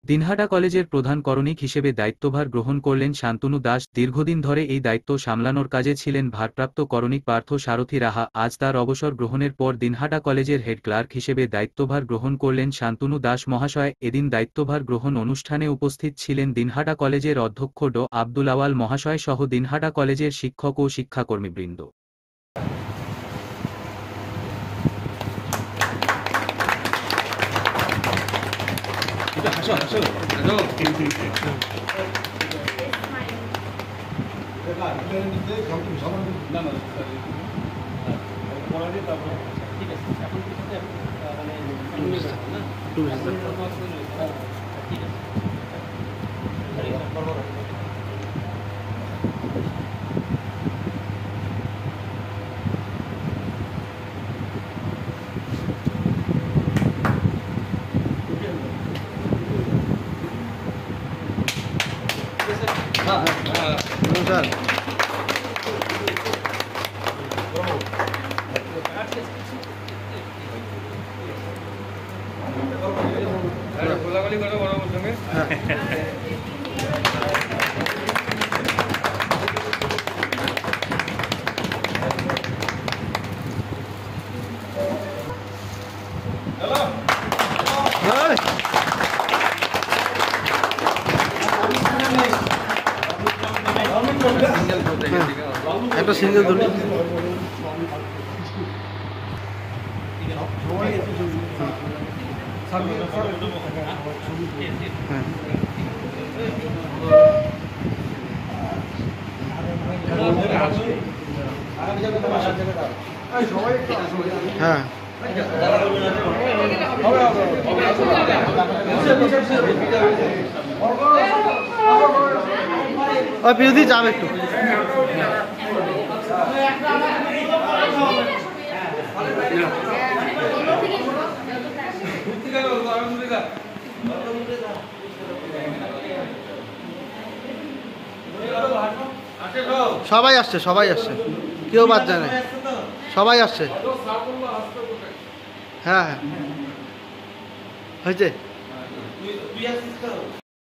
দিনহাটা কলেজের প্রধান করণিক হিসেবে দায়িত্বভার গ্রহণ করলেন শান্তনু দাস। দীর্ঘদিন ধরে এই দায়িত্ব সামলানোর কাজে ছিলেন ভারপ্রাপ্ত করণিক পার্থ সারথী রাহা। আজ তার অবসর গ্রহণের পর দিনহাটা কলেজের হেড ক্লার্ক হিসেবে দায়িত্বভার গ্রহণ করলেন শান্তনু দাস মহাশয়। এদিন দায়িত্বভার গ্রহণ অনুষ্ঠানে উপস্থিত ছিলেন দিনহাটা কলেজের অধ্যক্ষ ড আব্দুল আওয়াল মহাশয় সহ দিনহাটা কলেজের শিক্ষক ও শিক্ষাকর্মীবৃন্দ। একটা সিঙ্গেল ধরুন। হ্যাঁ ওই পিউদি যাবে একটু। সবাই আসছে, সবাই আসছে, কেউ বাদ যায় না, সবাই আসছে। হ্যাঁ হ্যাঁ হয়েছে।